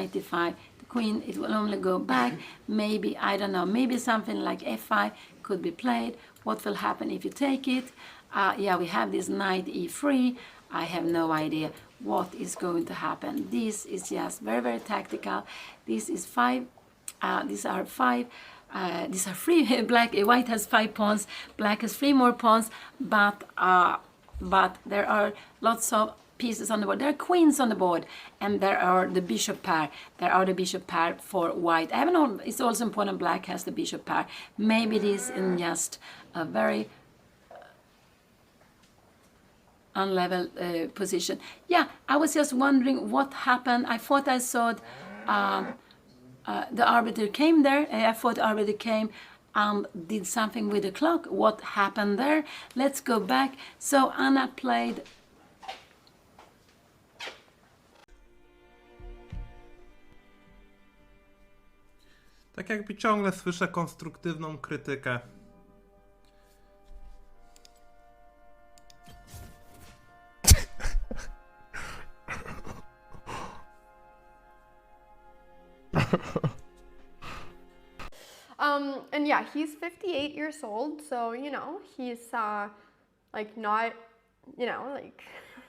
95, the queen, it will only go back. Maybe, I don't know, maybe something like f5 could be played. What will happen if you take it? Yeah, we have this knight e3. I have no idea what is going to happen. This is just very, very tactical. This is 5. These are 5. These are 3. White has 5 pawns. Black has 3 more pawns. But there are lots of pieces on the board. There are queens on the board, and there are the bishop pair. There are the bishop pair for white. I haven't know. It's also important black has the bishop pair. Maybe this in just a very unlevel position. Yeah, I was just wondering what happened. I thought I saw the arbiter came there. I thought the arbiter came and did something with the clock. What happened there? Let's go back. So Anna played. Tak jakby ciągle słyszę konstruktywną krytykę. And yeah, he's 58 years old, so, you know, he's, like, not, you know, like,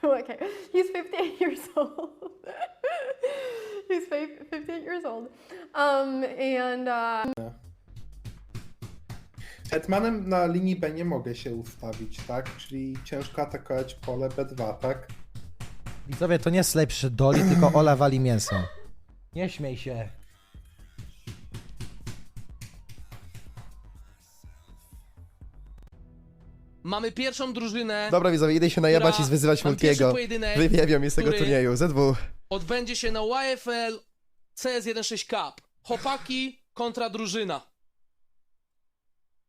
okay, he's 58 years old. He's 58 years old. Hetmanem na linii B nie mogę się ustawić, tak? Czyli ciężko atakować pole B2, tak? Widzowie, to nie slej przydoli, tylko Ola wali mięso. Nie śmiej się. Mamy pierwszą drużynę. Dobra widzowie, idę się najebać i zwyzywać Multiego. Wyjebią mnie z tego turnieju, ZW. Odbędzie się na YFL CS16 Cup. Chłopaki kontra drużyna.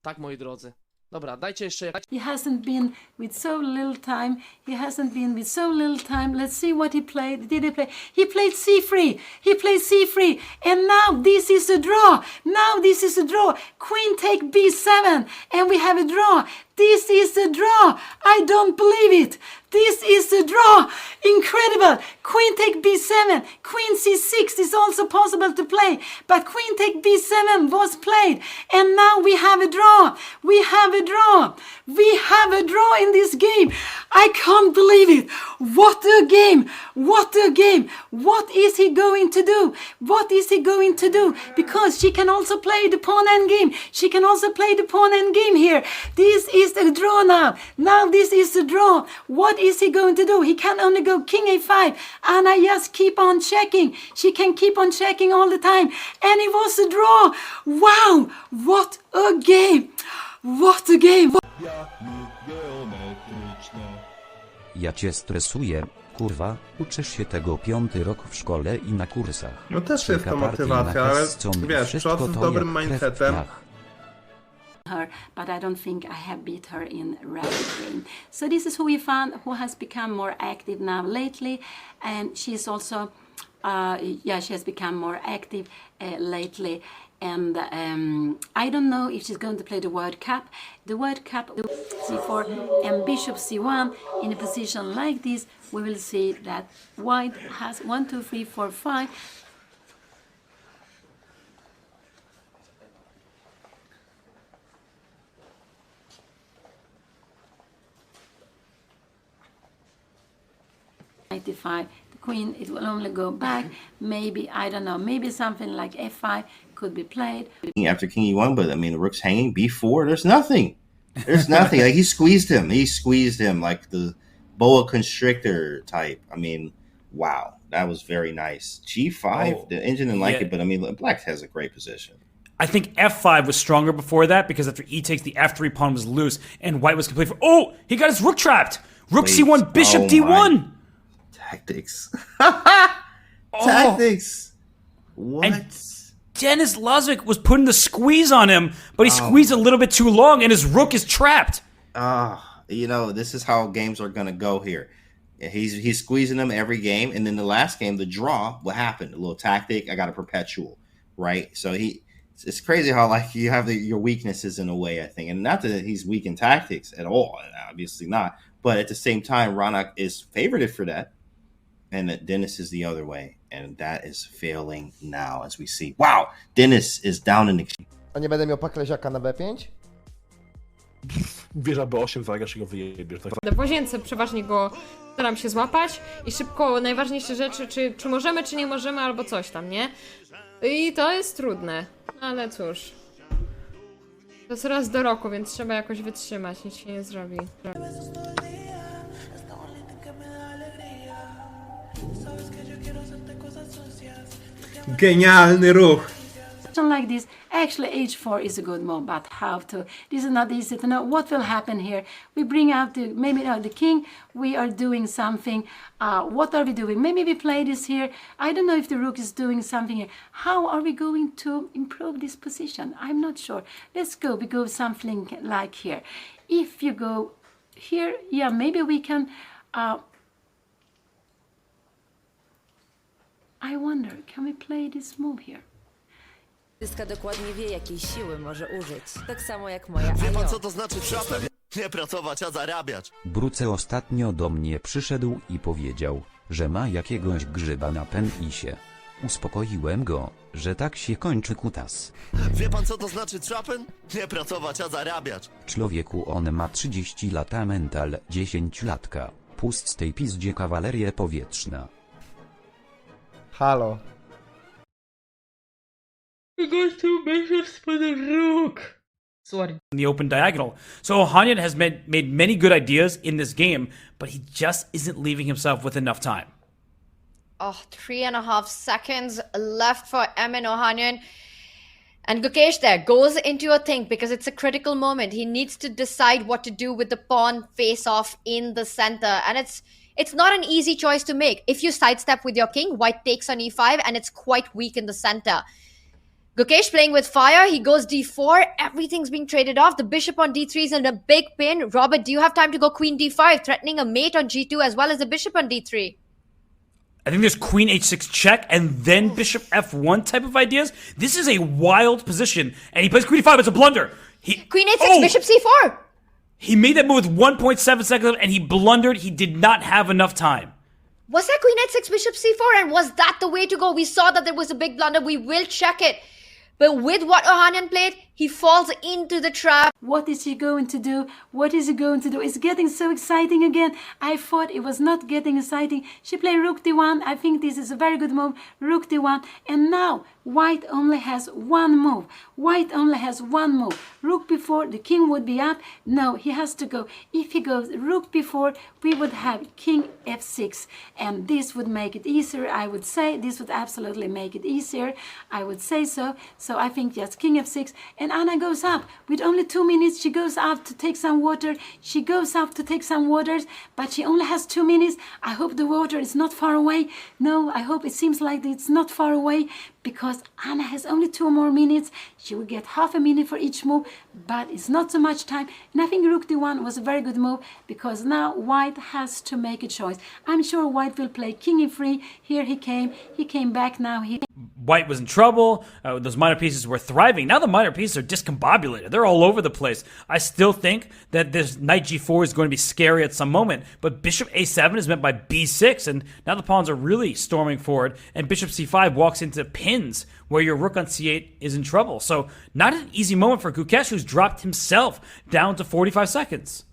Tak, moi drodzy. Dobra, dajcie jeszcze... He hasn't been with so little time. He hasn't been with so little time. Let's see what he played. Did he play? He played c3. He played c3. And now this is a draw. Now this is a draw. Queen take b7. And we have a draw. This is a draw. I don't believe it. This is a draw. Incredible. Queen take b7. Queen c6 is also possible to play. But queen take b7 was played. And now we have a draw. We have a draw. We have a draw in this game. I can't believe it. What a game. What a game. What is he going to do? What is he going to do? Because she can also play the pawn end game. She can also play the pawn end game here. This is a draw now. Now this is a draw. What is he going to do? He can only go king a5. And I just keep on checking. She can keep on checking all the time. And it was a draw. Wow. What a game. What a game. Ja cię stresuję, kurwa, uczysz się tego 5. rok w szkole i na kursach. No też jest to motywacja, ale wiesz, czas z dobrym mindsetem. Her, but I don't think I have beat her in rapid game. So this is who we found, who has become more active now lately, and she's also, yeah, she has become more active lately. And I don't know if she's going to play the World Cup. The World Cup, c4 and bishop c1 in a position like this, we will see that white has 1, 2, 3, 4, 5. The queen, it will only go back. Maybe, I don't know, maybe something like f5 could be played. After king e1, but I mean, the rook's hanging, b4, there's nothing. There's nothing. Like, he squeezed him. He squeezed him like the boa constrictor type. I mean, wow. That was very nice. g5, the engine didn't like it, but I mean, black has a great position. I think f5 was stronger before that because after e takes, the f3 pawn was loose and white was completely... Oh, he got his rook trapped. Rook c1, bishop d1. Tactics. Tactics. What? And Dennis Lazavik was putting the squeeze on him, but he squeezed a little bit too long and his rook is trapped. You know, this is how games are going to go here. He's squeezing them every game, and then the last game, the draw, what happened? A little tactic, I got a perpetual, right? So it's crazy how, like, you have your weaknesses in a way, I think. And not that he's weak in tactics at all, obviously not. But at the same time, Ronak is favorited for that. And that Dennis is the other way. And that is failing now, as we see. Wow, Dennis is down in the... A nie będę miał Pakleziaka na B5? Wieża B8, zagrasz i go wyjebiesz. W łazience przeważnie go staram się złapać i szybko najważniejsze rzeczy, czy możemy, czy nie możemy, albo coś tam, nie? I to jest trudne, ale cóż. To jest raz do roku, więc trzeba jakoś wytrzymać, nic się nie zrobi. Genialny ruch. Like this, actually h4 is a good move, but how to? This is not easy to know. What will happen here? We bring out maybe the king. We are doing something. What are we doing? Maybe we play this here. I don't know if the rook is doing something here. How are we going to improve this position? I'm not sure. Let's go. We go something like here. If you go here, yeah, maybe we can. I wonder, can we play this move here? Dokładnie wie, jakiej siły może użyć. Tak samo jak moja Wie pan, co to znaczy trapem? Nie pracować, a zarabiać. Bruce ostatnio do mnie przyszedł i powiedział, że ma jakiegoś grzyba na penisie. Uspokoiłem go, że tak się kończy kutas. Wie pan, co to znaczy trapem? Nie pracować, a zarabiać. Człowieku, on ma 30 lat, a mental 10-latka. Pust z tej pizdzie kawalerię powietrzna. Halo. We got 2 bishops for the rook. Sorry. In the open diagonal. So Ohanyan has made many good ideas in this game, but he just isn't leaving himself with enough time. Oh, 3.5 seconds left for Ohanyan. And Gukesh there goes into a think because it's a critical moment. He needs to decide what to do with the pawn face-off in the center. And it's not an easy choice to make. If you sidestep with your king, white takes on e5 and it's quite weak in the center. Gukesh playing with fire, he goes d4, everything's being traded off. The bishop on d3 is in a big pin. Robert, do you have time to go queen d5, threatening a mate on g2 as well as the bishop on d3? I think there's queen h6 check and then bishop f1 type of ideas. This is a wild position, and he plays queen e5, it's a blunder. Queen h6, bishop c4! He made that move with 1.7 seconds left, and he blundered. He did not have enough time. Was that queen h6, bishop c4, and was that the way to go? We saw that there was a big blunder. We will check it. But with what Ohanyan played, he falls into the trap. What is he going to do? What is he going to do? It's getting so exciting again. I thought it was not getting exciting. She played rook d1. I think this is a very good move. Rook d1. And now white only has one move. White only has one move. Rook before, the king would be up. No, he has to go. If he goes rook before, we would have king f6. And this would make it easier, I would say. This would absolutely make it easier. I would say so. So I think just king f6. And Anna goes up. With only 2 minutes, she goes up to take some water. She goes up to take some waters, but she only has 2 minutes. I hope the water is not far away. No, I hope it seems like it's not far away, because Anna has only 2 more minutes. She will get half a minute for each move, but it's not so much time. And I think rook d1 was a very good move, because now white has to make a choice. I'm sure white will play king e3. Here he came back now. White was in trouble. Those minor pieces were thriving. Now the minor pieces are discombobulated. They're all over the place. I still think that this knight g4 is going to be scary at some moment, but bishop a7 is met by b6, and now the pawns are really storming forward, and bishop c5 walks into pins where your rook on c8 is in trouble. So not an easy moment for Gukesh, who's dropped himself down to 45 seconds.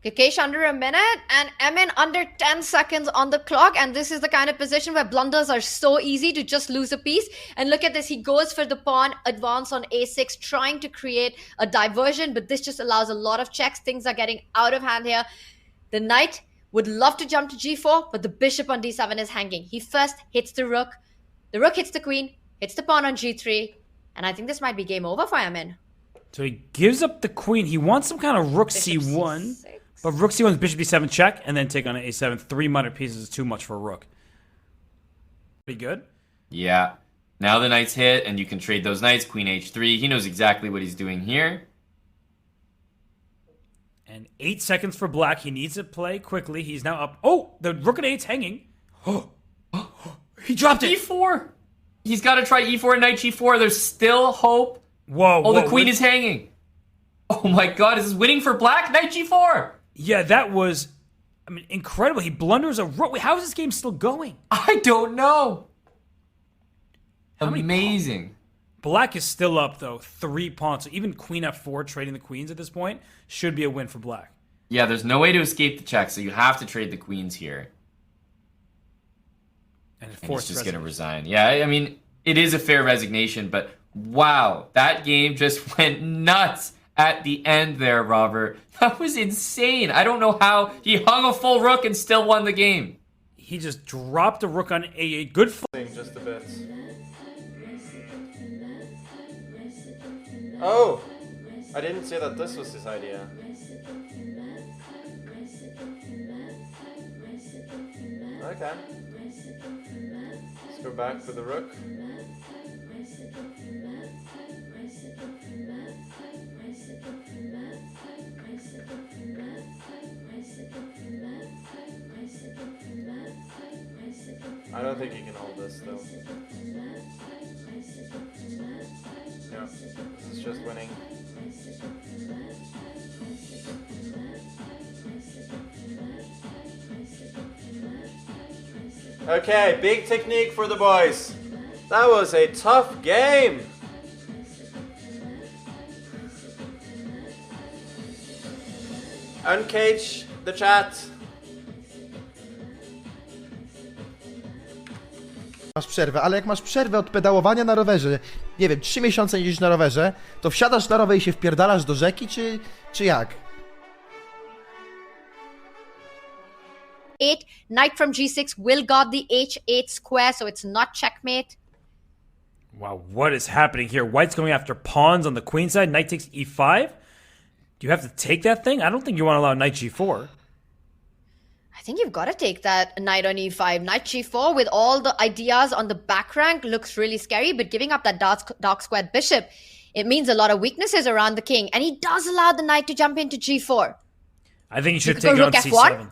Gukesh under a minute and Emin under 10 seconds on the clock, and this is the kind of position where blunders are so easy to just lose a piece. And look at this, he goes for the pawn advance on a6, trying to create a diversion, but this just allows a lot of checks. Things are getting out of hand here. The knight would love to jump to g4, but the bishop on d7 is hanging. He first hits the rook hits the queen, hits the pawn on g3, and I think this might be game over for Emin. So he gives up the queen. He wants some kind of rook Bishop c1. C6. But rook c1 is bishop d7 check, and then take on an a7. 3 minor pieces is too much for a rook. Pretty good? Yeah. Now the knight's hit, and you can trade those knights. Queen h3. He knows exactly what he's doing here. And 8 seconds for black. He needs to play quickly. He's now up. Oh, the rook at 8's hanging. Oh, he dropped it. e4. He's got to try e4 and knight g4. There's still hope. Whoa, Oh, the queen is hanging. Oh my god, is this winning for black? Knight g4. Yeah, that was I mean, incredible. He blunders a rook. Wait, how is this game still going? I don't know. How many Amazing. Black is still up, though. 3 pawns. So even queen f4 trading the queens at this point should be a win for black. Yeah, there's no way to escape the check, so you have to trade the queens here. And he's just going to resign. Yeah, I mean, it is a fair resignation, but wow, that game just went nuts at the end there, Robert. That was insane. I don't know how he hung a full rook and still won the game. He just dropped a rook on a good Just a bit. Oh! I didn't say that this was his idea. Okay. Let's go back for the rook. I don't think he can hold this though. Yeah, this is just winning. Okay, big technique for the boys. That was a tough game. Uncage the chat. Masz przerwę, ale jak masz przerwę od pedałowania na rowerze, nie wiem, 3 miesiące jeździsz na rowerze, to wsiadasz na rower i się wpierdalasz do rzeki, czy jak? 8, knight from g6 will guard the h8 square, so it's not checkmate. Wow, what is happening here? White's going after pawns on the queen side. Knight takes e5. Do you have to take that thing? I don't think you want to allow knight g4. I think you've got to take that knight on e5. Knight g4 with all the ideas on the back rank looks really scary, but giving up that dark squared bishop, it means a lot of weaknesses around the king, and he does allow the knight to jump into g4. I think you should take it on c7.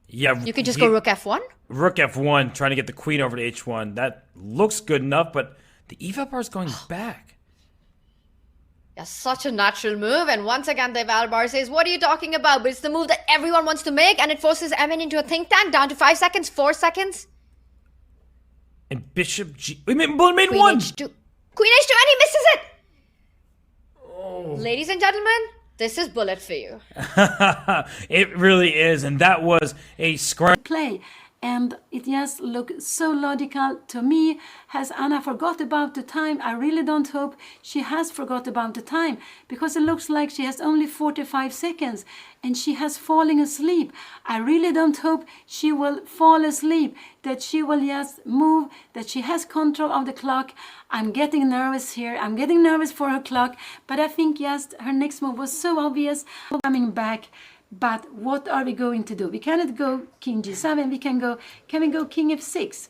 Yeah, you could just go rook f1. Rook f1, trying to get the queen over to h1. That looks good enough, but the eval bar is going back. Yeah, such a natural move, and once again the eval bar says, what are you talking about? But it's the move that everyone wants to make, and it forces MN into a think tank, down to 5 seconds, 4 seconds. And bishop g... We made one! Queen h2, and he misses it! Oh. Ladies and gentlemen, this is bullet for you. It really is, and that was a scrum play. And it just looked so logical to me. Has Anna forgot about the time? I really don't hope she has forgot about the time, because it looks like she has only 45 seconds and she has fallen asleep. I really don't hope she will fall asleep, that she will just move, that she has control of the clock. I'm getting nervous here. I'm getting nervous for her clock, but I think just her next move was so obvious. Coming back. But what are we going to do? We cannot go king g7. Can we go king f6?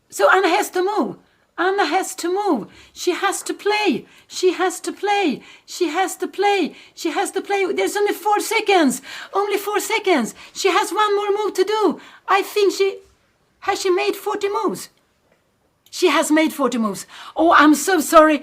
So Anna has to move. Anna has to move. She has to play. She has to play. She has to play. She has to play. There's only 4 seconds. Only 4 seconds. She has one more move to do. I think has she made 40 moves? She has made 40 moves. Oh, I'm so sorry.